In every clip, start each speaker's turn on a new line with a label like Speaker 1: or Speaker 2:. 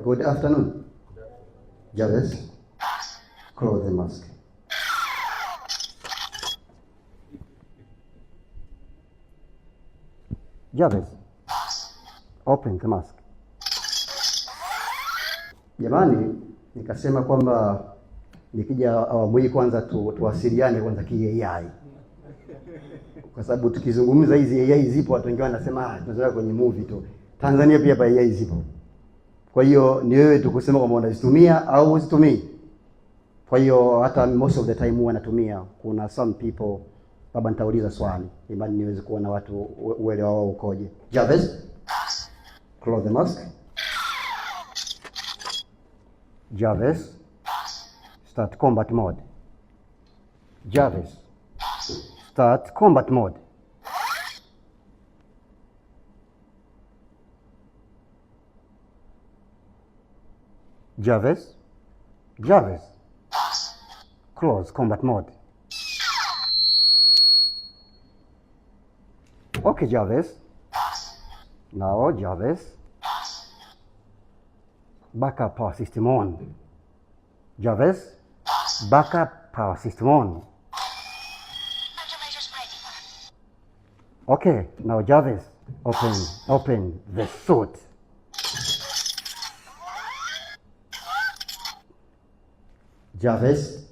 Speaker 1: Good afternoon. Jarvis, close the mask. Jarvis, open the mask. Jamani, nikasema kwamba nikija awamu hii kwanza tuwasiliane kwanza ki-AI. Kwa sababu tukizungumza hizi AI zipo, watu wengine wanasema tunazoea kwenye movie tu. Tanzania pia AI zipo. Kwa hiyo ni wewe tu kusema kama unazitumia au usitumii. Kwa hiyo hata most of the time huwa natumia. Kuna some people, baba nitauliza swali ili niweze kuona watu uelewa wao ukoje. Jarvis, close the mask. Jarvis, start combat mode. Jarvis, start combat mode. Jarvis, Jarvis, close combat mode. Okay, Jarvis. Now, Jarvis, backup power system on. Jarvis, backup power system on. Okay, now Jarvis, open the suit. Jarvis,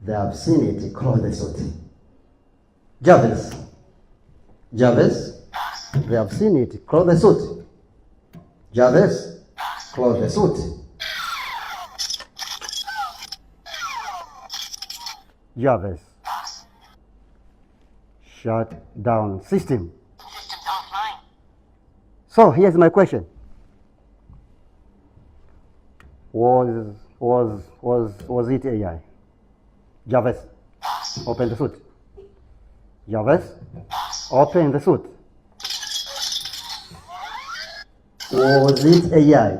Speaker 1: they have seen it, close the suit. Jarvis, Jarvis, they have seen it, close the suit. Jarvis, close the suit. Jarvis, shut down system.
Speaker 2: System's offline.
Speaker 1: So here's my question. Was it AI? Jarvis, open the suit. Jarvis, open the suit. Was it AI?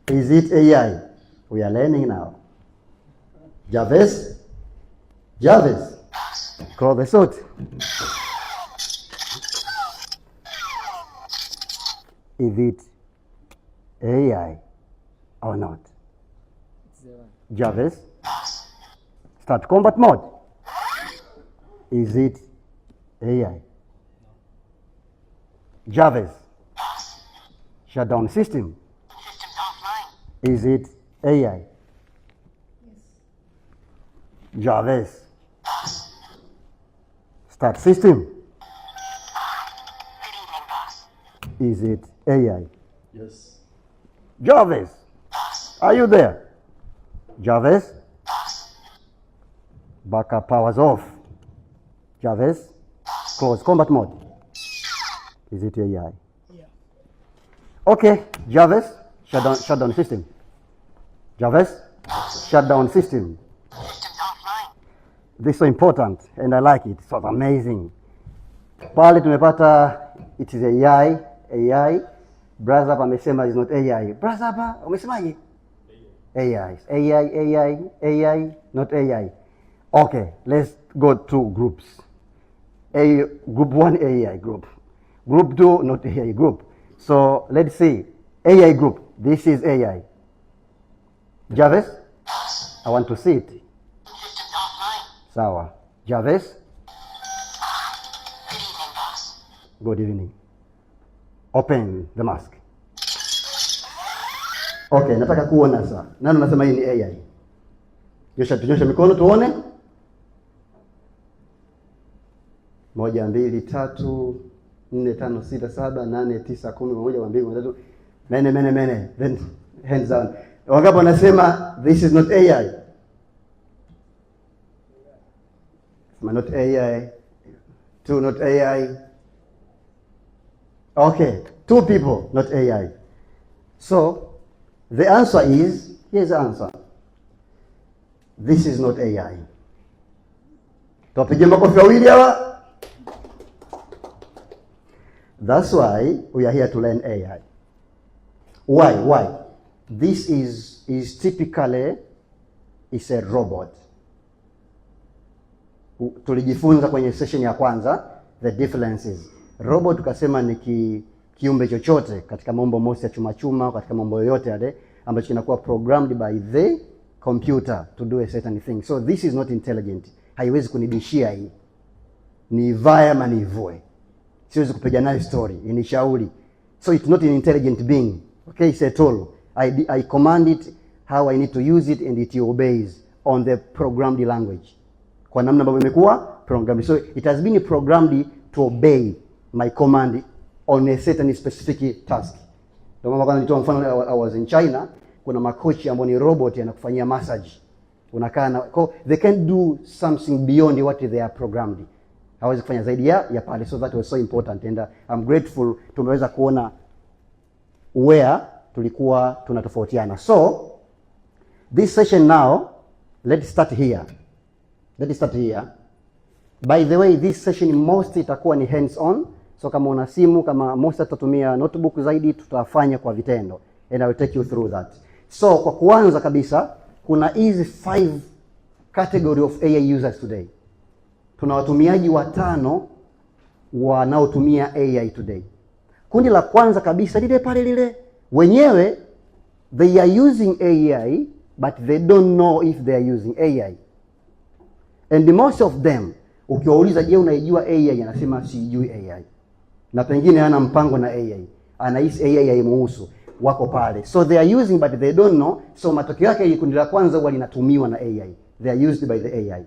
Speaker 1: Is it AI? We are learning now. Jarvis, Jarvis, close the suit. Is it AI or not? Jarvis, start combat mode. Is it AI? Jarvis, shut down system.
Speaker 2: System's offline.
Speaker 1: Is it AI?
Speaker 3: Yes.
Speaker 1: Jarvis, start system.
Speaker 2: Good evening, boss.
Speaker 1: Is it AI?
Speaker 4: Yes.
Speaker 1: Jarvis, are you there? Jarvis, backup powers off. Jarvis, close combat mode. Is it AI?
Speaker 3: Yeah.
Speaker 1: Okay, Jarvis, shut down system. Jarvis, shut down system.
Speaker 2: System's offline.
Speaker 1: This is so important and I like it. So amazing. Pale tumepata it is AI. Brother hapa amesema is not AI. Brother hapa umesemaje? AI, not AI. Okay, let's go to groups. Group 1 AI group. Group 2 not AI group. So let's see. AI group. This is AI. Jarvis, I want to see it.
Speaker 2: System's offline.
Speaker 1: Sawa. Jarvis,
Speaker 2: Good evening, boss.
Speaker 1: good evening. Open the mask. Okay, nataka kuona sasa. Nani unasema hii ni AI? Tunyosha mikono tuone. 1 2 3 4 5 6 7 8 9 10 11 12 13 mene. Then hands down. Wangapi wanasema this is not AI? Sema not AI. 2 not AI. Okay, 2 people not AI. So the answer is, here's the answer. This is not AI. Tupige makofi wawili hawa. That's why we are here to learn AI. Why? This is typically is a robot. Tulijifunza kwenye session ya kwanza the differences. Robot tukasema ni kiumbe chochote katika mambo mosi ya chuma katika mambo yote yale ambacho kinakuwa programmed by the computer to do a certain thing. So this is not intelligent. Haiwezi kunibishia hii. Ni vaya manivue. Siwezi kupiga nayo story, ni shauri. So it's not an intelligent being. Okay, it's at all. I command it how I need to use it and it obeys on the programmed language. Kwa namna ambavyo imekuwa programmed. So it has been programmed to obey my command on a certain specific task. Ndio maana kwanza nitoa mfano, I was in China, kuna makochi ambao ni robot yanakufanyia massage. Unakaa na they can do something beyond what they are programmed. Hawezi kufanya zaidi ya pale. So that was so important and I'm grateful tumeweza kuona where tulikuwa tunatofautiana. So this session now, let's start here. By the way, this session most itakuwa ni hands on. So kama una simu, kama most tutatumia notebook zaidi, tutafanya kwa vitendo and I will take you through that. So kwa kuanza kabisa, kuna hizi 5 category of AI users today. Tuna watumiaji 5 wanaotumia AI today. Kundi la kwanza kabisa lile pale lile, wenyewe they are using AI but they don't know if they are using AI. And the most of them, ukiwauliza je, unaijua AI, anasema sijui AI. Na pengine hana mpango na AI. Anahisi AI haimuhusu. Wako pale. So they are using but they don't know. So matokeo yake kundi la kwanza huwa linatumiwa na AI. They are used by the AI.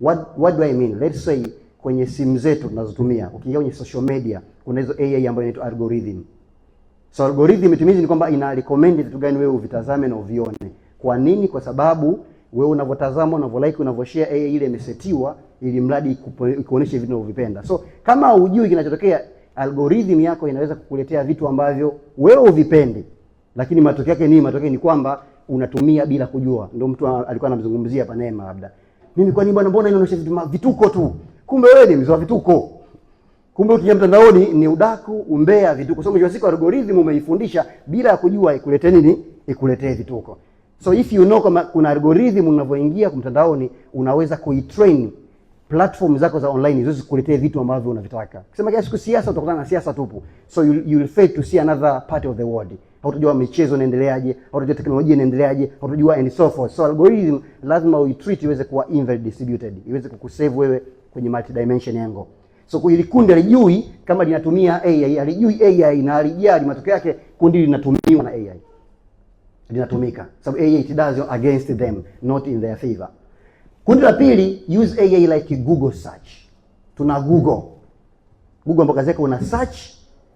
Speaker 1: What do I mean? Let's say kwenye simu zetu tunazotumia, ukiingia kwenye social media, kuna hizo AI ambayo inaitwa algorithm. So algorithm itimizi ni kwamba ina recommend vitu gani wewe uvitazame na uvione. Kwa nini? Kwa sababu wewe unavyotazama, unavyolike, unavyoshare, AI ile imesetiwa ili mradi ikuoneshe vitu unavyovipenda. So kama hujui kinachotokea, algorithm yako inaweza kukuletea vitu ambavyo wewe uvipende. Lakini matokeo yake ni kwamba unatumia bila kujua. Ndio mtu alikuwa anamzungumzia hapa Neema labda. Mimi kwa nini bwana, mbona inaonyesha vituko tu? Kumbe wewe ni mzee wa vituko. Kumbe ukiingia mtandaoni ni udaku, umbea, vituko. So mwisho wa siku algorithm umeifundisha bila ya kujua ikuletee nini? Ikuletee vituko. So if you know kama kuna algorithm unavyoingia kwa mtandaoni, unaweza kuitrain platform zako za online ziweze kukuletea vitu ambavyo unavitaka. Kusema kiasi siku siasa utakutana na siasa tupu. So you will fail to see another part of the world. Hautajua michezo inaendeleaje, hautajua teknolojia inaendeleaje, hautajua and so forth. So algorithm lazima uitreat iweze kuwa evenly distributed, iweze kukusave wewe kwenye multi-dimension angle. So kwa ile kundi alijui kama linatumia AI, alijui AI na alijali matokeo yake, kundi linatumiwa na AI. Linatumika. Sababu AI it does against them, not in their favor. Kundi la pili, use AI like Google search. Tuna Google ambapo kazi yake una search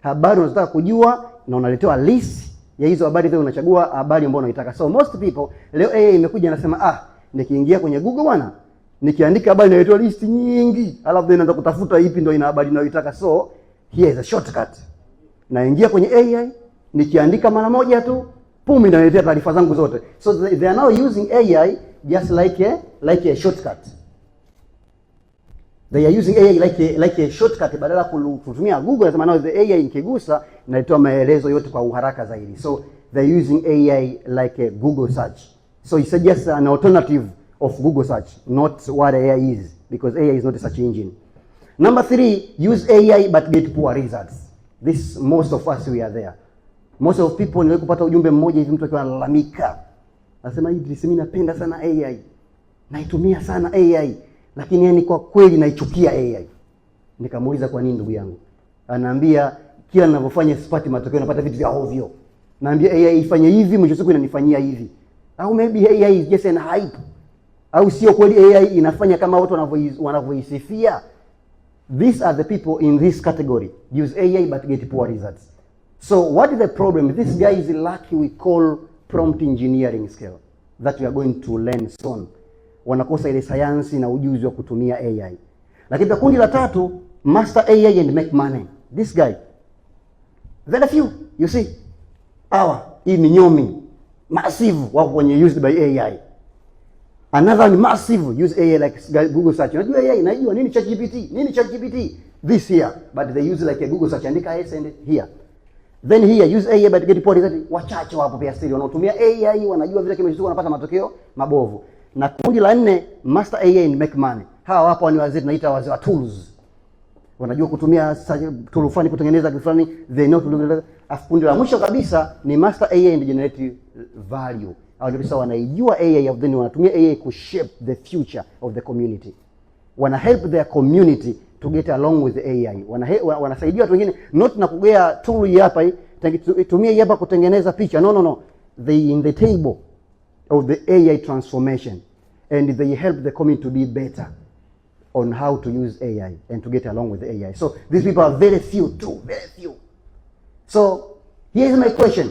Speaker 1: habari unazotaka kujua na unaletewa list ya hizo habari, wewe unachagua habari ambayo unataka. So most people leo AI imekuja inasema nikiingia kwenye Google bwana, nikiandika habari naletewa list nyingi, alafu then naanza kutafuta ipi ndio ina habari ninayotaka. So here is a shortcut. Naingia kwenye AI, nikiandika mara moja tu, pum, inaletea taarifa zangu zote. So they are now using AI just like a shortcut. They are using AI like a shortcut, badala kutumia Google. Nasema now the AI ikigusa inatoa maelezo yote kwa uharaka zaidi. So they are using AI like a Google search. So it's just an alternative of Google search, not what AI is, because AI is not a search engine. Number 3, use AI but get poor results. This, most of us we are there. Most of people, niliwahi kupata ujumbe mmoja hivi, mtu akiwa analalamika. Anasema mimi napenda sana AI. Naitumia sana AI. Lakini yani kwa kweli naichukia AI. Nikamuuliza kwa nini ndugu yangu? Anaambia kila ninavyofanya sipati matokeo, napata vitu vya ovyo. Naambia AI ifanye hivi, mwisho siku inanifanyia hivi. Au maybe AI is just an hype. Au sio kweli AI inafanya kama watu wanavyoisifia? These are the people in this category. Use AI but get poor results. So what is the problem? This guy is lucky we call prompt engineering skill that we are going to learn soon. Wanakosa ile sayansi na ujuzi wa kutumia AI. Lakini kundi la tatu, master AI and make money. This guy, very few, you see. Hii ni nyomi massive wako kwenye used by AI. Another massive use AI like Google search. Unajua AI inajua nini ChatGPT? This here, but they use like a Google search, andika yes and here. Then here use AI but get poor results. Wachache wapo pia still wanaotumia AI, wanajua vile kimeshuka, wanapata matokeo mabovu. Na kundi la 4, master AI and make money. Hawa wapo ni wazee tunaita wazee wa tools. wanajua kutumia tool fulani kutengeneza kitu fulani, they know to do. Afu kundi la mwisho kabisa ni master AI and generate value. Hao ndio wanaijua AI, then wanatumia AI ku shape the future of the community. Wana help their community to get along with the AI. Wanasaidia watu wengine not na kugea tool hii hapa hii, tumia hii hapa kutengeneza picha. No. They in the table of the AI transformation, and they help the community to be better on how to use AI and to get along with the AI. So these people are very few too, very few. So here is my question.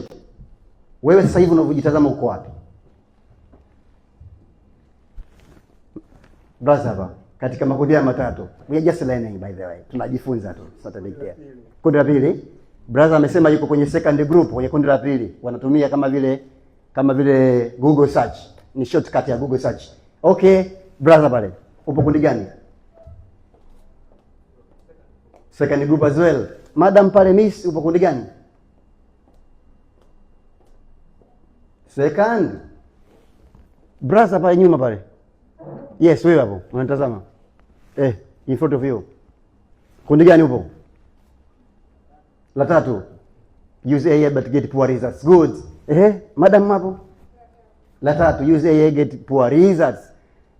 Speaker 1: Wewe sasa hivi unavyojitazama uko wapi? Brother, katika makundi ya matatu. We are just learning, by the way. Tunajifunza tu. Saturday care. Kundi la pili, brother amesema yuko kwenye second group, kwenye kundi la pili. Wanatumia kama vile Google search. Ni shortcut ya Google search. Okay, brother pale. Upo kundi gani? Second group as well. Madam pale miss, upo kundi gani? Second. Brother pale nyuma pale. Yes, wewe hapo. Unanitazama. In front of you. Kundi gani upo? La tatu. Use AI but get poor results. Good. Madam hapo. La tatu, use AI get poor results.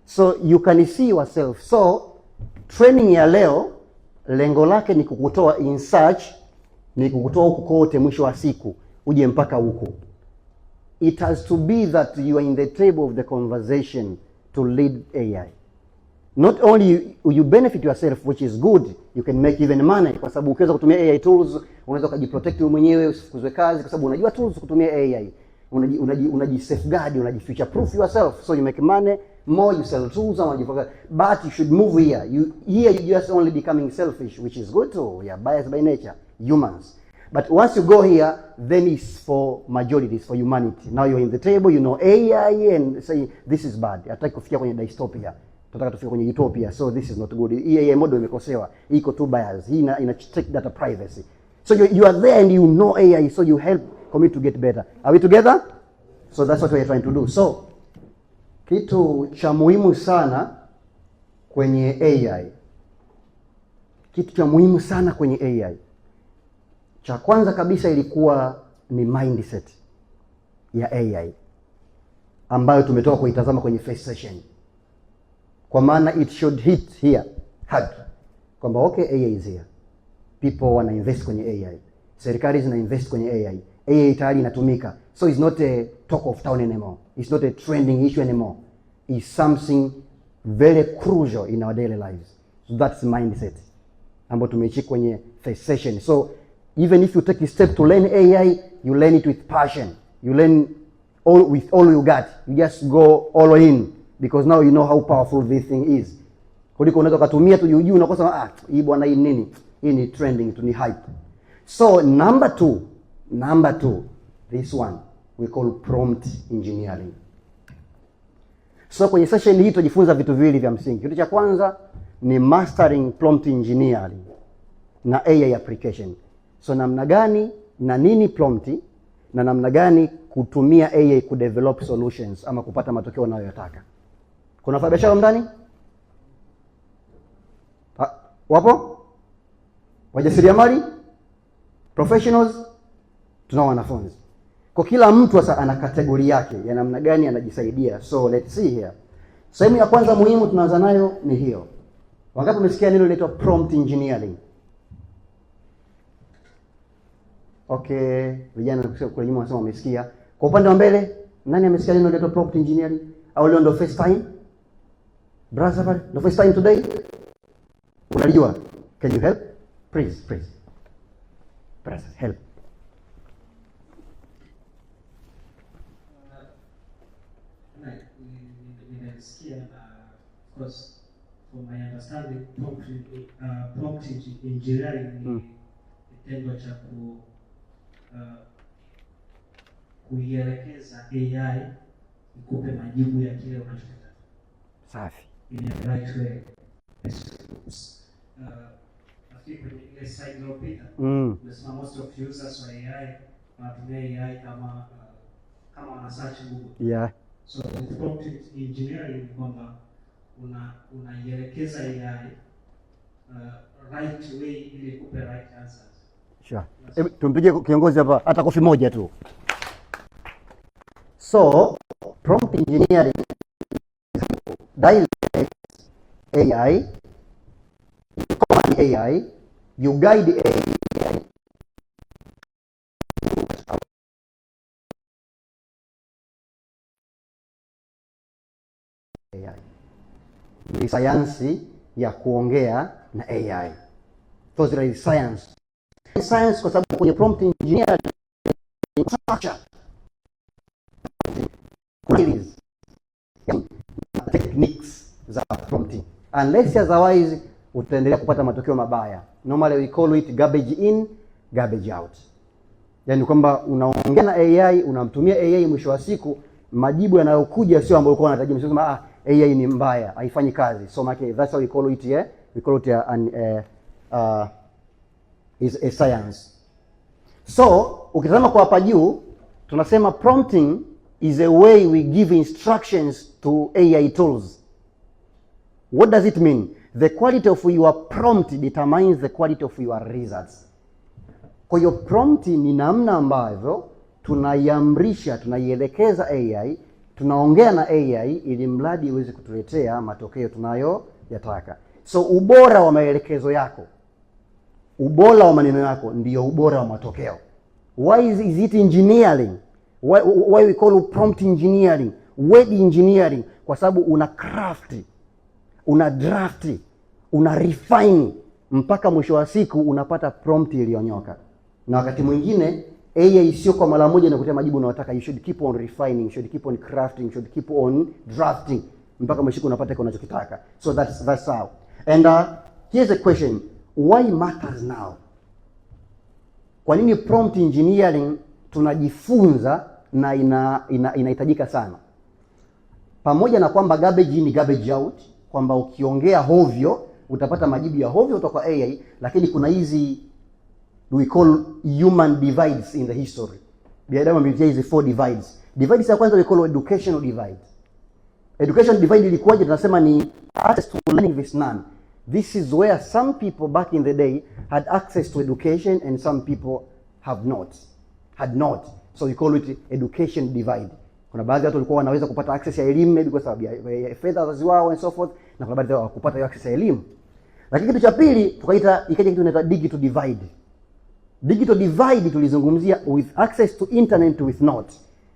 Speaker 1: So you can see yourself. So training ya leo lengo lake ni kukutoa in search, ni kukutoa huko kote mwisho wa siku uje mpaka huko. It has to be that you are in the table of the conversation to lead AI. Not only you benefit yourself, which is good, you can make even money, kwa sababu ukiweza kutumia AI tools unaweza kujiprotect wewe mwenyewe usifukuzwe kazi, kwa sababu unajua tools kutumia AI. Unaji safeguard, unaji future proof yourself, so you make money more, you sell tools and you forget. But you should move here. You just only becoming selfish, which is good too. We are biased by nature, humans. But once you go here, then it's for majority, it's for humanity. Now you're in the table, you know AI, and say this is bad. Hataki kufikia kwenye dystopia. Tunataka tufike kwenye utopia. So this is not good. AI model imekosewa. Iko too biased. Hii ina check data privacy. So you are there and you know AI, so you help community to get better. Are we together? So that's what we are trying to do. So kitu cha muhimu sana kwenye AI. Kitu cha muhimu sana kwenye AI. Cha kwanza kabisa ilikuwa ni mindset ya AI ambayo tumetoka kuitazama kwenye first session. Kwa maana it should hit here hard. Kwamba okay, AI is here. People wana invest kwenye AI. Serikali zina invest kwenye AI. AI tayari inatumika. So it's not a talk of town anymore. It's not a trending issue anymore. It's something very crucial in our daily lives. So that's mindset ambayo tumeichika kwenye first session. So even if you take a step to learn AI, you learn it with passion. You learn with all you got. You just go all in because now you know how powerful this thing is. Kuliko unaweza kutumia tu juu unakosa hii bwana hii nini? Hii ni trending tu, ni hype. So number two, this one we call prompt engineering. So kwenye session hii tutajifunza vitu viwili vya msingi. Kitu cha kwanza ni mastering prompt engineering na AI application. So namna gani na nini prompt na namna gani kutumia AI ku develop solutions ama kupata matokeo unayotaka. Kuna wafanyabiashara ndani? Wapo? Wajasiriamali? Professionals? Tunao wanafunzi. Kwa kila mtu sasa ana kategori yake ya namna gani anajisaidia. So let's see here. Sehemu ya kwanza muhimu tunaanza nayo ni hiyo. Wangapi umesikia neno linaloitwa prompt engineering? Okay, vijana kwa nyuma wanasema wamesikia. Kwa upande wa mbele, nani amesikia neno linaloitwa prompt engineering? Au leo ndo first time? Brother, the first time today? Unajua? Can you help? Please. Brother, help.
Speaker 3: Of course, from my understanding, prompt engineering ni kitendo cha kuielekeza AI ikupe majibu ya kile unachotaka.
Speaker 1: Safi.
Speaker 3: In the right way. Nafikiri kwenye ile slide iliyopita, umesema most of users wa AI wanatumia AI kama wana search Google.
Speaker 1: Yeah.
Speaker 3: So with prompt engineering kwamba unaielekeza AI right way ili kupe right answers.
Speaker 1: Sure. Tumpigie kiongozi hapa hata kofi moja tu. So, prompt engineering dialect AI, command AI, you guide AI. Ni sayansi ya kuongea na AI. So there is science. Science kwa sababu kwenye prompt engineering structure techniques za prompting. Unless otherwise utaendelea kupata matokeo mabaya. Normally we call it garbage in, garbage out. Yaani kwamba unaongea na AI, unamtumia AI, mwisho wa siku majibu yanayokuja sio ambayo ulikuwa unatarajia. Unasema AI ni mbaya, haifanyi kazi. So that's how we call it here. We call it is a science. So ukitazama kwa hapa juu tunasema prompting is a way we give instructions to AI tools. What does it mean? The quality of your prompt determines the quality of your results. Kwa hiyo prompt ni namna ambavyo tunaiamrisha, tunaielekeza AI, tunaongea na AI ili mradi iweze kutuletea matokeo tunayoyataka. So ubora wa maelekezo yako, ubora wa maneno yako ndio ubora wa matokeo. Why is it engineering? Why we call prompt engineering, word engineering? Kwa sababu una craft, una draft, una refine mpaka mwisho wa siku unapata prompt iliyonyoka. Na wakati mwingine AI sio kwa mara moja inakuletea majibu unayotaka. You should keep on refining, you should keep on crafting, you should keep on drafting mpaka mwisho unapata kile unachokitaka. So that's how. And here's a question. Why matters now? Kwa nini prompt engineering tunajifunza na inahitajika sana? Pamoja na kwamba garbage in garbage out, kwamba ukiongea hovyo utapata majibu ya hovyo kutoka kwa AI, lakini kuna hizi we call human divides in the history. Binadamu amepitia hizi 4 divides. Divides ya kwanza we call educational divide. Education divide ilikuwaje? Tunasema ni access to learning versus none. This is where some people back in the day had access to education and some people had not. So we call it education divide. Kuna baadhi ya watu walikuwa wanaweza kupata access ya elimu maybe kwa sababu ya fedha wazazi wao and so forth, na kuna baadhi ya kupata hiyo access ya elimu. Lakini kitu cha pili ikaja kitu inaitwa digital divide. Digital divide tulizungumzia with access to internet with not.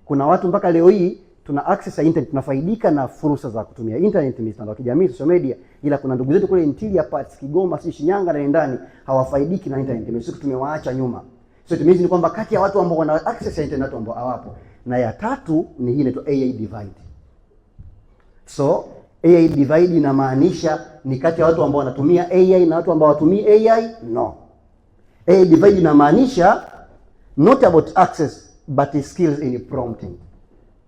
Speaker 1: Kuna watu mpaka leo hii tuna access ya internet, tunafaidika na fursa za kutumia internet, mitandao ya kijamii, social media, ila kuna ndugu zetu kule interior parts, Kigoma, Shinyanga na ndani hawafaidiki na internet. Sisi tumewaacha nyuma. So it means ni kwamba kati ya watu ambao wana access ya internet ambao hawapo. Na ya tatu ni hii inaitwa AI divide. So AI divide inamaanisha ni kati ya watu ambao wanatumia AI na watu ambao hawatumii AI? No. AI divide inamaanisha not about access but skills in prompting.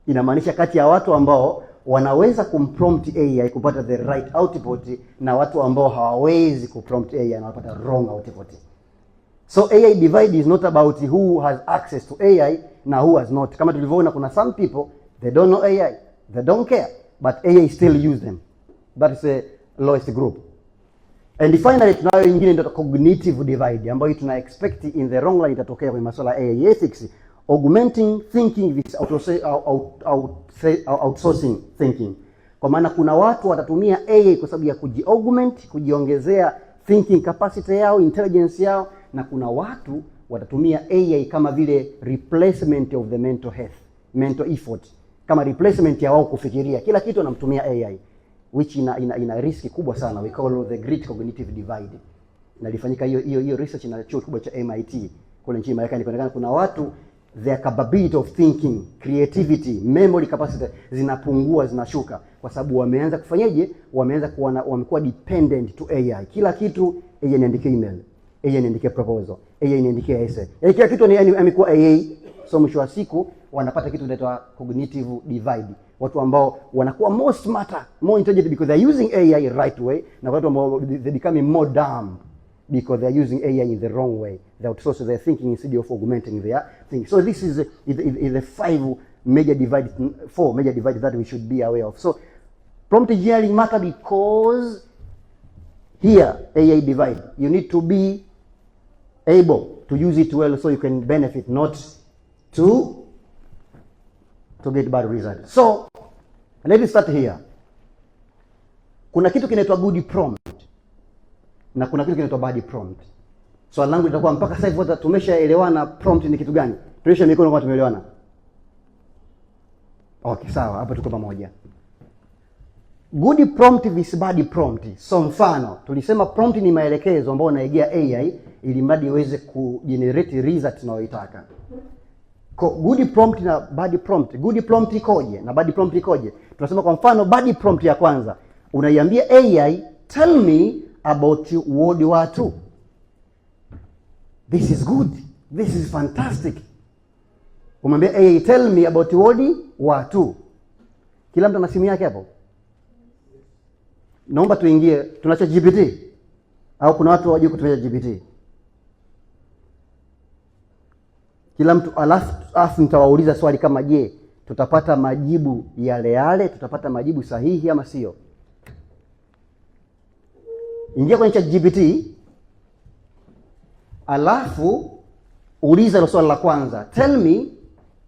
Speaker 1: Inamaanisha kati ya watu ambao wanaweza kumprompt AI kupata the right output na watu ambao hawawezi kuprompt AI na wanapata wrong output. So AI divide is not about who has access to AI na who has not. Kama tulivyoona kuna some people they don't know AI, they don't care, but AI still use them. That is the lowest group. And finally tunayo nyingine ndio cognitive divide ambayo tuna expect in the wrong line itatokea kwa masuala ya AI ethics, augmenting thinking with outsourcing thinking. Kwa maana kuna watu watatumia AI kwa sababu ya kujiaugment, kujiongezea thinking capacity yao, intelligence yao, na kuna watu watatumia AI kama vile replacement of the mental effort, kama replacement ya wao kufikiria. Kila kitu wanamtumia AI, which ina riski kubwa sana. We call the great cognitive divide. Inalifanyika hiyo research na chuo kikubwa cha MIT kule nchini Marekani. Inaonekana kuna watu their capability of thinking, creativity, memory capacity zinapungua, zinashuka kwa sababu wameanza kufanyaje? Wamekuwa dependent to AI. Kila kitu AI inaandikia email, AI inaandikia proposal, AI inaandikia essay. Yaani kila kitu amekuwa AI. So mwisho wa siku wanapata kitu kinaitwa cognitive divide. Watu ambao wanakuwa more smarter, more intelligent because they are using AI right way, na watu ambao they becoming more dumb because they are using AI in the wrong way. They outsource their thinking instead of augmenting their thinking. So this is the 4 major divides that we should be aware of. So prompt engineering matter because here AI device, you need to be able to use it well so you can benefit, not to get bad result. So let me start here. Kuna kitu kinaitwa good prompt na kuna kitu kinaitwa bad prompt. Swali langu litakuwa mpaka sasa hivi wote tumeshaelewana prompt ni kitu gani? Tuonyeshe mikono kama tumeelewana. Okay, sawa, hapa tuko pamoja. Good prompt vs bad prompt. So mfano, tulisema prompt ni maelekezo ambayo unaigea AI ili mradi iweze kugenerate result unayoitaka. Good prompt na bad prompt. Good prompt ikoje na bad prompt ikoje? Tunasema kwa mfano bad prompt ya kwanza, unaiambia AI tell me about World War II. This is good. This is fantastic. Umwambia AI tell me about World War II. Kila mtu ana simu yake hapo? Naomba tuingie, tunacha GPT au kuna watu wajui kutumia GPT? Kila mtu, alafu nitawauliza swali kama je, tutapata majibu yale yale, tutapata majibu sahihi ama sio? Ingia kwenye ChatGPT, alafu uliza hilo swali la kwanza, tell me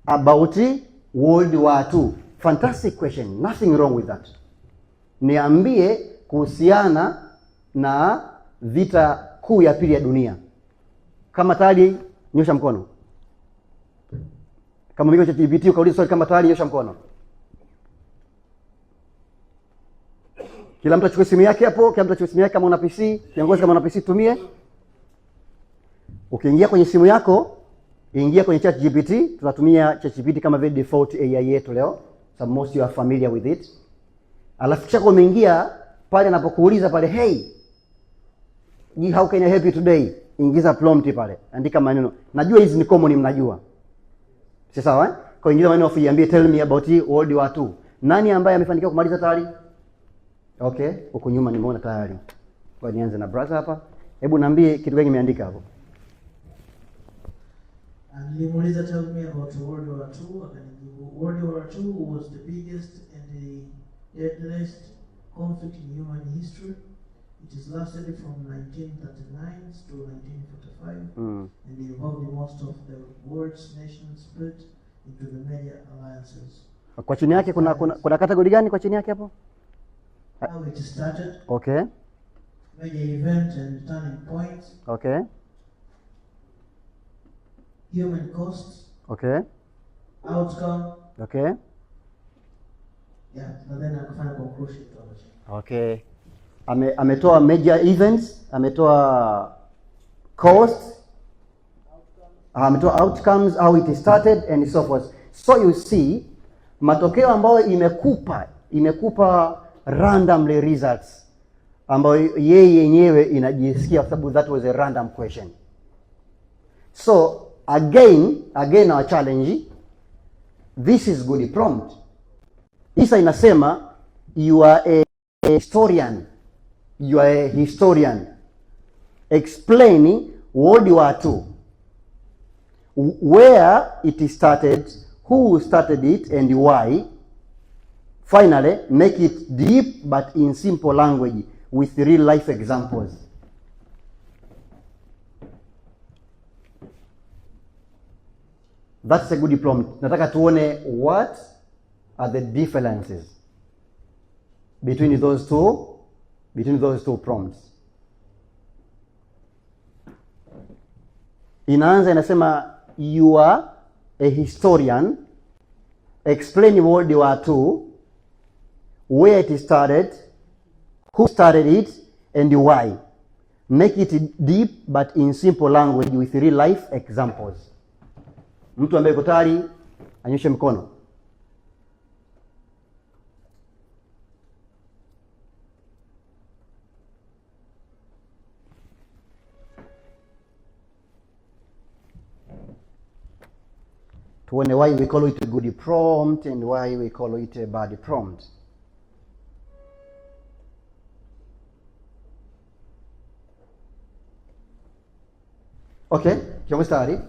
Speaker 1: about World War II. Fantastic question, nothing wrong with that. Niambie kuhusiana na vita kuu ya pili ya dunia. Kama tayari, nyosha mkono. Kama miko ChatGPT ukauliza swali kama tayari, nyosha mkono. Kila mtu achukue simu yake hapo, kila mtu achukue simu yake kama una PC, kiongozi kama una PC tumie. Ukiingia kwenye simu yako, ingia kwenye ChatGPT, tunatumia ChatGPT kama vile default AI yetu leo. So most you are familiar with it. Alafu kisha kwa umeingia pale anapokuuliza pale, hey, how can I help you today? Ingiza prompt pale. Andika maneno. Najua hizi ni common mnajua. Si sawa eh? Kwa ingiza maneno afu iambie tell me about World War II. Nani ambaye amefanikiwa kumaliza tayari? Okay, huko nyuma nimeona tayari. Kwa nianze na brother hapa. Hebu niambie kitu gani kimeandika hapo.
Speaker 4: Nilimuuliza tell me about World War II, akanijibu World War II was the biggest and the deadliest conflict in human history. It has lasted from 1939 to 1945 and involved most of the world's nations split into the major alliances.
Speaker 1: Kwa chini yake kuna category gani kwa chini yake hapo?
Speaker 4: How it started.
Speaker 1: Okay.
Speaker 4: Major event and turning points.
Speaker 1: Okay.
Speaker 4: Human costs.
Speaker 1: Okay.
Speaker 4: Outcome.
Speaker 1: Okay.
Speaker 4: Yeah, and then akafanya conclusion.
Speaker 1: Okay. Ametoa major events, ametoa cost, ametoa outcomes, how it started and so forth. So you see, matokeo ambayo imekupa randomly results ambayo yeye yenyewe inajisikia kwa sababu that was a random question. So again our challenge, this is good prompt. Isa inasema you are a historian. You are a historian explaining World War II, where it started, who started it and why. Finally, make it deep but in simple language with real life examples. That's a good prompt. Nataka tuone what are the differences between those two prompts. Inaanza inasema you are a historian, explain World War II, where it started, who started it and why. Make it deep but in simple language with real life examples. Mtu ambaye yuko tayari anyoshe mkono. Tuone why we call it a good prompt and why we call it a bad prompt. Okay, kiongozi tayari?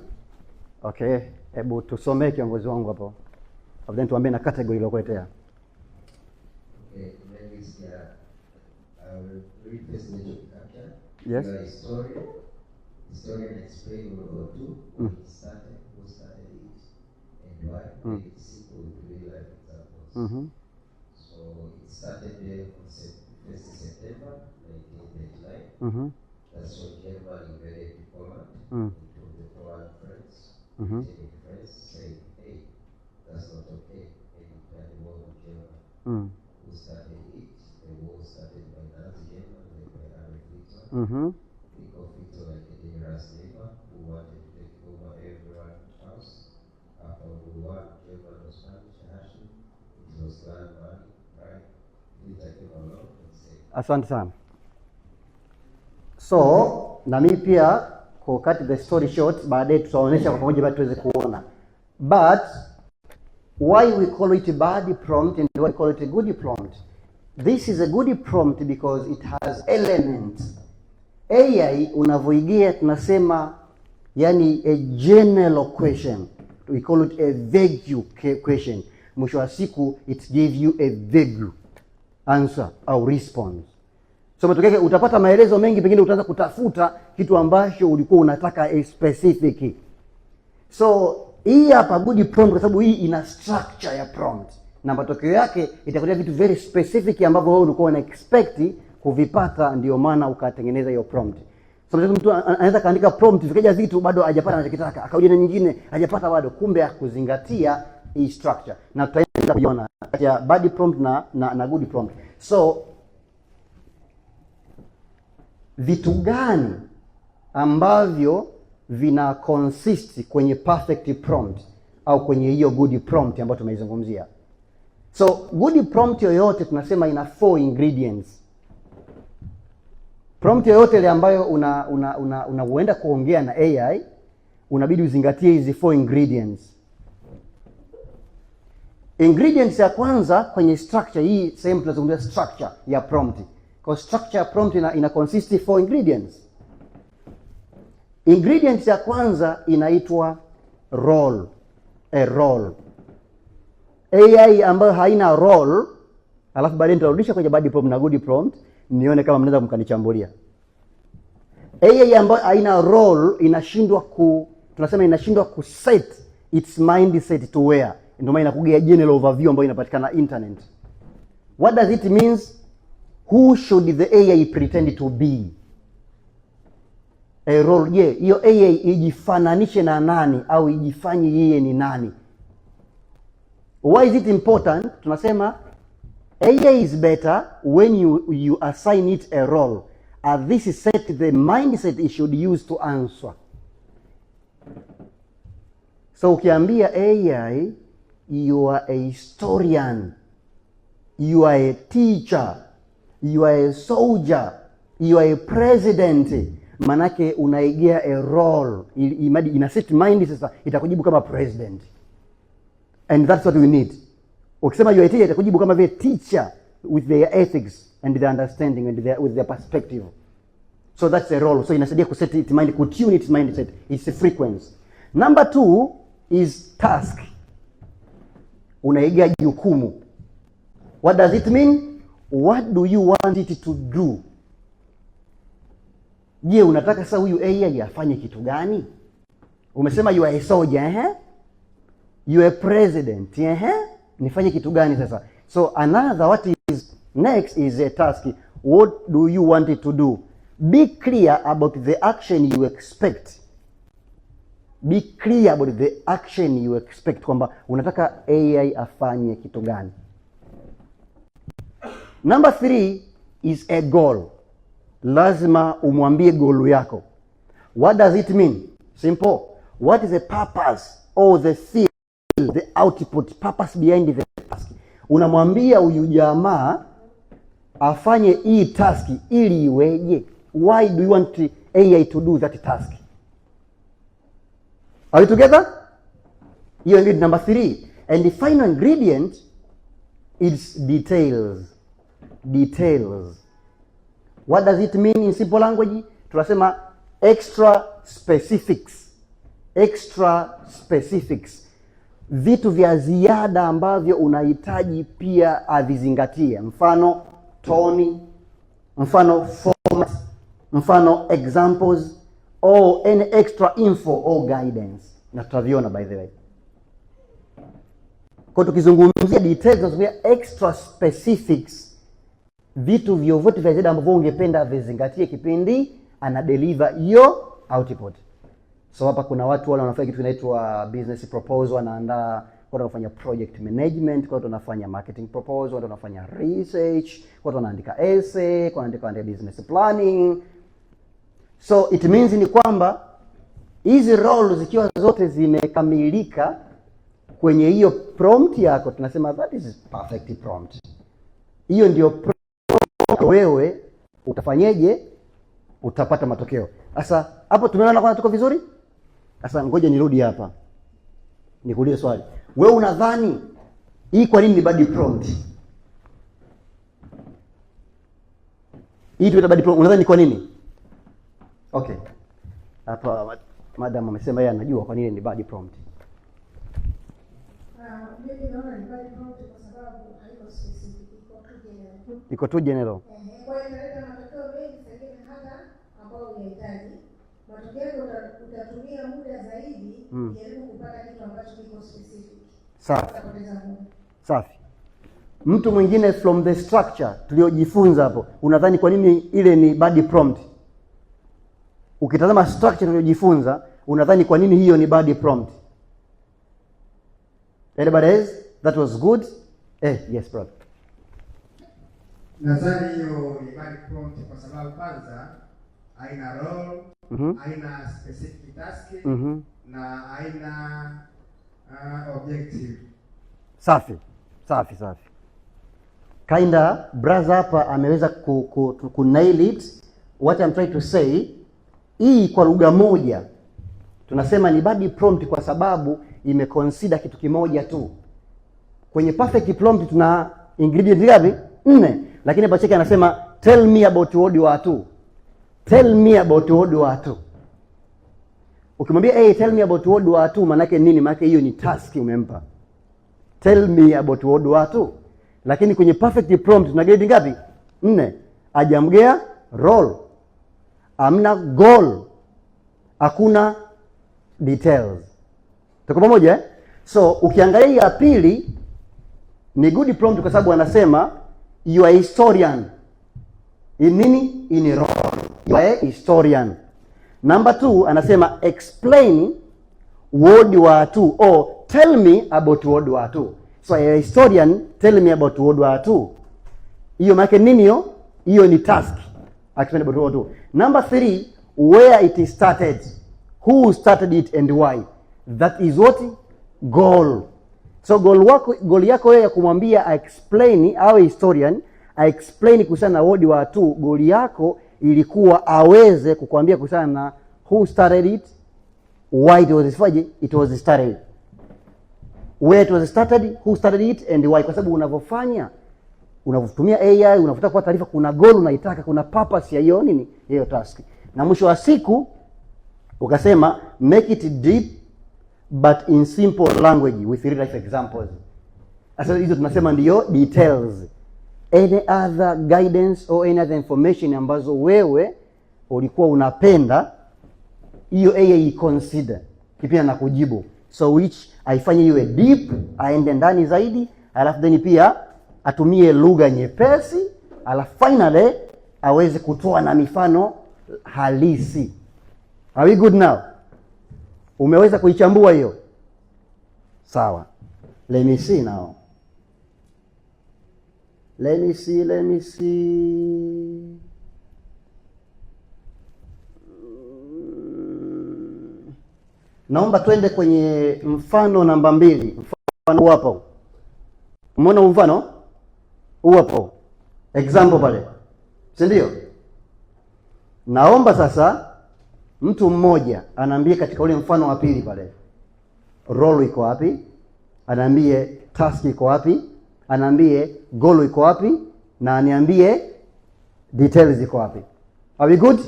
Speaker 1: Okay, hebu tusomee kiongozi wangu hapo. Then tuambie na category iliyokuletea.
Speaker 5: Okay, then this I will read this
Speaker 1: Yes.
Speaker 5: Your historian explain World War II, when it started, who started it, and why. It's simple with real life examples. So it started there on 1st September 1939. That's when Germany invaded Poland into the Poland Friends. The Friends saying, hey, that's not okay. And declared war on Germany. Who started it? The war started by Nazi Germany, led by Adolf Hitler. Think of Hitler like a dangerous neighbor who wanted to take over everyone's house. After World War I, Germany was punished harshly. It was land, money, right? Hitler came along and said,
Speaker 1: Asante sana. So na mimi pia kwa cut the story short, baadaye tutaonyesha kwa pamoja ili tuweze kuona. But why we call it a bad prompt and why we call it a good prompt? This is a good prompt because it has elements. AI unavoigia tunasema yani a general question. We call it a vague question. Mwisho wa siku it gives you a vague answer au response. So matokeo yake utapata maelezo mengi, pengine utaanza kutafuta kitu ambacho ulikuwa unataka a specific. So hii hapa good prompt kwa sababu hii ina structure ya prompt. Na matokeo yake itakuja vitu very specific ambavyo wewe ulikuwa una expect kuvipata, ndio maana ukatengeneza hiyo prompt. So mtu anaweza kaandika prompt vikaja vitu bado hajapata anachotaka, akauje na nyingine hajapata bado, kumbe hakuzingatia hii structure. Na tutaenda kuiona ya bad prompt na good prompt. So vitu gani ambavyo vina consist kwenye perfect prompt au kwenye hiyo good prompt ambayo tumeizungumzia? So good prompt yoyote tunasema ina 4 ingredients. Prompt yoyote ile ambayo unaenda kuongea na AI unabidi uzingatie hizi 4 ingredients. Ingredients ya kwanza kwenye structure hii, sehemu tunazungumzia structure ya prompt. Kwa structure ya prompt ina consist 4 ingredients. Ingredients ya kwanza inaitwa role. A role. AI ambayo haina role, alafu baadaye nitarudisha kwenye bad prompt na good prompt nione kama mnaweza mkanichambulia. AI ambayo haina role inashindwa tunasema inashindwa set its mindset to where. Ndio maana inakugia general overview ambayo inapatikana internet. What does it means? Who should the AI pretend to be? A role. Je, hiyo AI ijifananishe na nani au ijifanye yeye ni nani? Why is it important? Tunasema AI is better when you assign it a role. As this set the mindset it should use to answer. So ukiambia AI you are a historian, you are a teacher, you are a soldier, you are a president, manake unaigia a role. Ina set mind sasa itakujibu kama president. And that's what we need. Ukisema you are a teacher itakujibu kama vile teacher with their ethics and their understanding and with their perspective. So that's a role. So inasaidia kuset its mind, kutune its mindset, its frequency. Number 2 is task. Unaiga jukumu. What does it mean? What do you want it to do? Je, unataka sasa huyu AI afanye kitu gani? Umesema you are a soldier, you are a president, nifanye kitu gani sasa? So another what is next is a task. What do you want it to do? Be clear about the action you expect. Be clear about the action you expect, kwamba unataka AI afanye kitu gani. Number 3 is a goal. Lazima umwambie goal yako. What does it mean? Simple. What is the purpose or the thing, the output, purpose behind the task? Unamwambia huyu jamaa afanye hii task ili iweje? Why do you want AI to do that task? Are we together? Hiyo ingredient number 3. And the final ingredient is details. Details. What does it mean in simple language? Tunasema extra specifics. Extra specifics. Vitu vya ziada ambavyo unahitaji pia avizingatie. Mfano toni, mfano format, mfano examples or any extra info or guidance, na tutaviona by the way. Kwa tukizungumzia details tunazungumzia extra specifics, vitu vyovyote vya ziada ambavyo ungependa vizingatie kipindi ana deliver hiyo output. So hapa kuna watu wale wanafanya kitu kinaitwa business proposal, wanaandaa, watu wanafanya project management, watu wanafanya marketing proposal, watu wanafanya research, watu wanaandika essay, wanaandika business planning. So it means ni kwamba hizi roles zikiwa zote zimekamilika kwenye hiyo prompt yako, tunasema that is perfect prompt. Hiyo ndio prompt, wewe utafanyeje? Utapata matokeo. Sasa hapo tumeona kwamba tuko vizuri? Sasa ngoja nirudi hapa. Nikuulize swali. Wewe unadhani hii kwa nini ni bad prompt? Hii tuita bad prompt, unadhani kwa nini? Okay. Hapa madam amesema yeye anajua kwa nini ni bad prompt.
Speaker 6: Mimi naona ni bad prompt kwa sababu haiko specific,
Speaker 1: iko tu general.
Speaker 6: Kwa hiyo inaleta matokeo mengi zaidi hata ambao unahitaji. Matokeo yake utatumia muda zaidi jaribu kupata kitu ambacho kiko specific.
Speaker 1: Safi. Safi. Mtu mwingine from the structure tuliojifunza hapo, unadhani kwa nini ile ni bad prompt? Ukitazama structure tuliojifunza, unadhani kwa nini hiyo ni bad prompt? Anybody else? That was good. Yes brother.
Speaker 7: Nadhani hiyo ni bad prompt kwa sababu kwanza haina role, haina specific task, na haina objective.
Speaker 1: Safi. Kinda brother hapa ameweza ku nail it. What I'm trying to say, hii kwa lugha moja tunasema ni bad prompt kwa sababu imeconsider kitu kimoja tu. Kwenye perfect prompt tuna ingredient ngapi? 4. Lakini hapa cheki anasema tell me about what you are to. Tell me about what you are to. Ukimwambia tell me about what you are to, maana yake nini? Maana yake hiyo ni task umempa. Tell me about what you are to. Lakini kwenye perfect prompt tuna grade ngapi? 4. Hajamgea role. Amna goal. Hakuna details. Tuko pamoja eh? So ukiangalia ya pili ni good prompt kwa sababu anasema you are a historian. In nini? In role. You are a historian. Number 2 anasema explain what you are to, or tell me about what you are to. So a historian, tell me about what you are to. Hiyo maana nini hiyo? Hiyo ni task. Explain about what you are to. Number 3, where it started. Who started it and why? That is what? Goal. So goal yako wewe ya kumwambia explain au historian explain kuhusiana na what you are to, goal yako ilikuwa aweze kukuambia kuhusiana na who started it, why it was started, where it was started, who started it and why. Kwa sababu unavyofanya, unavyotumia AI, unavotaka kupata taarifa, kuna goal unaitaka, kuna purpose ya hiyo nini, hiyo task. Na mwisho wa siku ukasema make it deep but in simple language with real life examples. Sasa hizo tunasema ndio details. Any other guidance or any other information ambazo wewe ulikuwa unapenda hiyo AI consider kipia na kujibu, so which aifanye iwe deep, aende ndani zaidi, alafu then pia atumie lugha nyepesi, alafu finally aweze kutoa na mifano halisi. Are we good now? Umeweza kuichambua hiyo? Sawa. Let me see now. Let me see. Naomba twende kwenye mfano namba 2. Mfano hapo. Umeona mfano? Hapo. Example pale. Si ndio? Naomba sasa mtu mmoja anaambie katika ule mfano wa pili pale, role iko wapi? Anaambie task iko wapi? Anaambie goal iko wapi? Na aniambie details iko wapi? Are we good?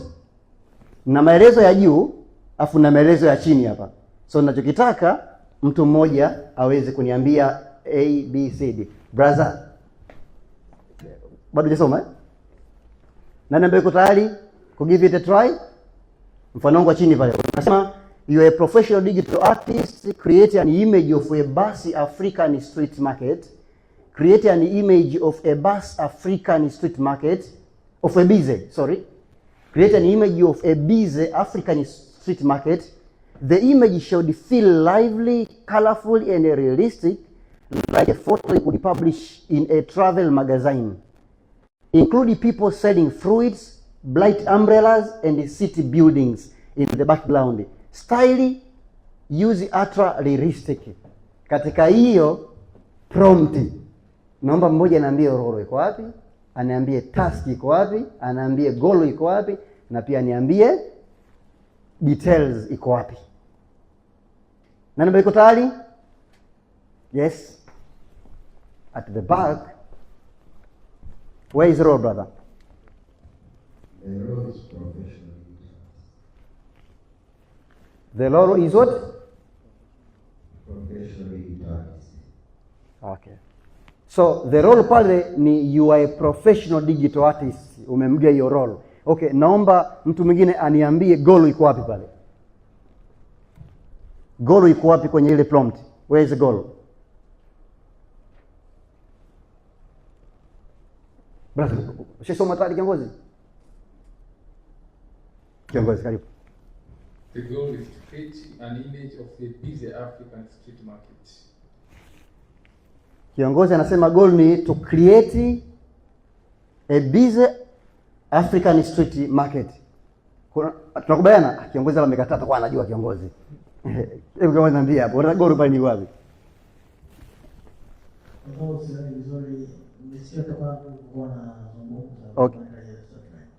Speaker 1: Na maelezo ya juu afu na maelezo ya chini hapa. So ninachokitaka mtu mmoja aweze kuniambia A, B, C, D. Brother, bado hujasoma eh? Nani ambaye yuko tayari to give it a try. Mfano wangu wa chini pale unasema you are a professional digital artist, create an image of a bus African street market. Create an image of a bus African street market, of a busy, sorry. Create an image of a busy African street market. The image should feel lively, colorful, and realistic, like a photo you could publish in a travel magazine. Include people selling fruits, bright umbrellas, and city buildings in the background. Style, use ultra realistic. Katika hiyo prompt, naomba mmoja aniambie Ororo iko wapi, aniambie task iko wapi, aniambie goal iko wapi, na pia aniambie details iko wapi. Nani iko tayari? Yes. At the back. Where is Ororo, brother?
Speaker 5: The role is professional.
Speaker 1: The Ororo is what?
Speaker 5: Professionally done.
Speaker 1: Okay. So the role pale ni you are a professional digital artist. Umemgia hiyo role. Okay, naomba mtu mwingine aniambie goal iko wapi pale. Goal iko wapi kwenye ile prompt? Where is the goal? Brother, usisoma tayari kiongozi? Kiongozi karibu.
Speaker 8: The goal is to create an image of a busy African street market.
Speaker 1: Kiongozi anasema goal ni to create a busy African street market. Tunakubaliana? Kiongozi amekataa, atakuwa anajua kiongozi. Hebu kama niambia hapo, goal pale ni wapi? Okay.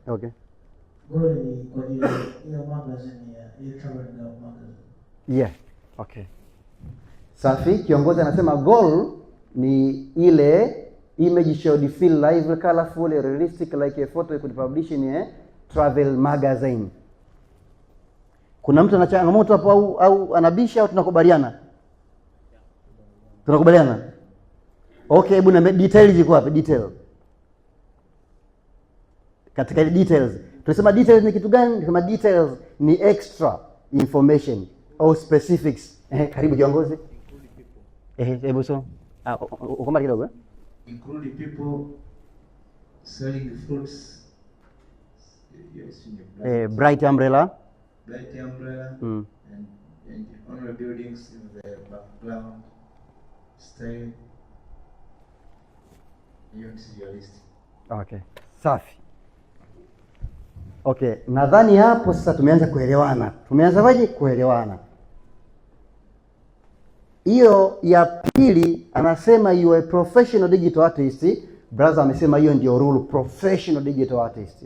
Speaker 1: Okay. Yeah. Okay. Safi, kiongozi anasema goal ni ile image should feel lively, colorful, realistic, like a photo you could publish in a travel magazine. Kuna mtu ana changamoto hapo au anabisha au tunakubaliana? Tunakubaliana? Okay, hebu na details iko wapi? Detail. Katika details. Tunasema details ni kitu gani? Tunasema details ni extra information au specifics. Karibu kiongozi. Hebu so. Ukomba kidogo.
Speaker 9: Include people selling fruits. Yes,
Speaker 1: bright umbrella.
Speaker 9: Bright umbrella. And on the buildings in the background. Style. Realistic.
Speaker 1: Okay. Safi. Okay, nadhani hapo sasa tumeanza kuelewana. Tumeanzaje kuelewana? Hiyo ya pili anasema you are a professional digital artist. Brother amesema hiyo ndio rule, professional digital artist.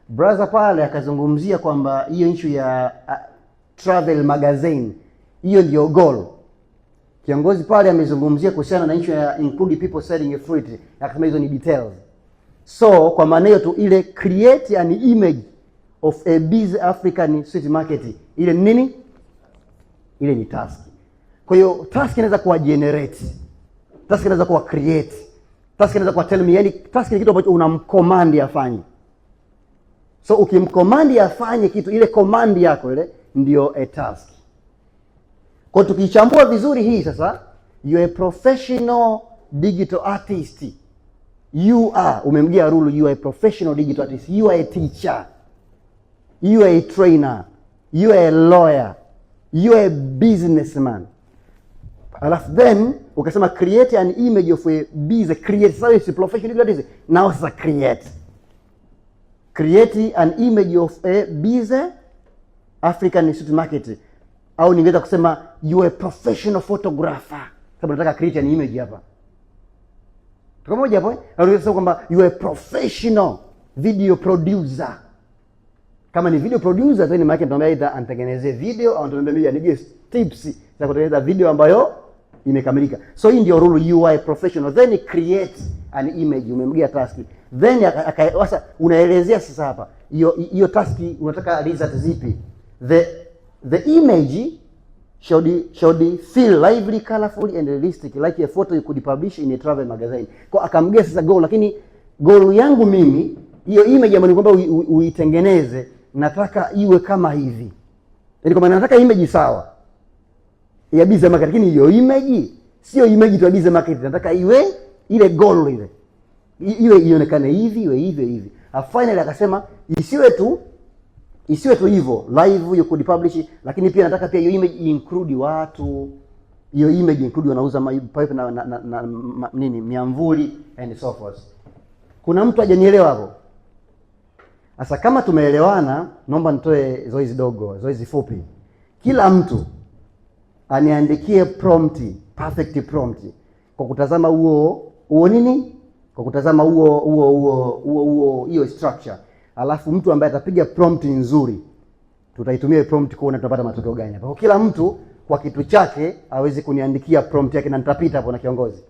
Speaker 1: Brother pale akazungumzia kwamba hiyo issue ya travel magazine, hiyo ndio goal. Kiongozi pale amezungumzia kuhusiana na issue ya include people selling a fruit. Akasema hizo ni details. So kwa maana hiyo tu ile create an image of a busy African street market. Ile nini? Ile ni task. Kwa hiyo task inaweza kuwa generate. Task inaweza kuwa create. Task inaweza kuwa tell me, yani task ni kitu ambacho unamcommand afanye. So ukimcommand afanye kitu, ile command yako ile ndio a task. Kwa tukichambua vizuri hii sasa, you are a professional digital artist. You are, umemgia rule, you are a professional digital artist. You are a teacher. You are a trainer. You are a lawyer. You are a businessman. Alafu then ukasema create an image of a busy, create service professional digital artist. Now sasa create an image of a busy African street market. Au ningeweza kusema you are a professional photographer. Sababu nataka create an image hapa. Tuko moja hapo? Au ungesema kwamba you are a professional video producer. Kama ni video producer then maana tunaambia aidha antengenezee video au tunaambia anige tips za kutengeneza video ambayo imekamilika. So hii ndio rule, you are a professional, then create an image, umemgia task. Then sasa unaelezea sasa hapa hiyo task unataka result zipi? The image should feel lively, colorful and realistic, like a photo you could publish in a travel magazine. Kwa akamgia sasa goal, lakini goal yangu mimi hiyo image ambayo nikwambia uitengeneze nataka iwe kama hivi. Yaani kwa maana nataka image sawa ya Biza Market, lakini hiyo image sio image tu ya Biza Market, nataka iwe ile goal ile. Iwe ionekane hivi, iwe hivi. Finally akasema isiwe tu hivyo live you could publish, lakini pia nataka pia hiyo image include watu, hiyo image include wanauza pipe na nini miamvuli and so forth. Kuna mtu hajanielewa hapo? Sasa kama tumeelewana, naomba nitoe zoezi dogo, zoezi fupi. Kila mtu aniandikie prompt, perfect prompt kwa kutazama huo nini? Kwa kutazama huo hiyo structure. Alafu mtu ambaye atapiga prompt nzuri, tutaitumia prompt kuona tutapata matokeo gani hapa. Kwa kila mtu kwa kitu chake aweze kuniandikia prompt yake na nitapita hapo na kiongozi.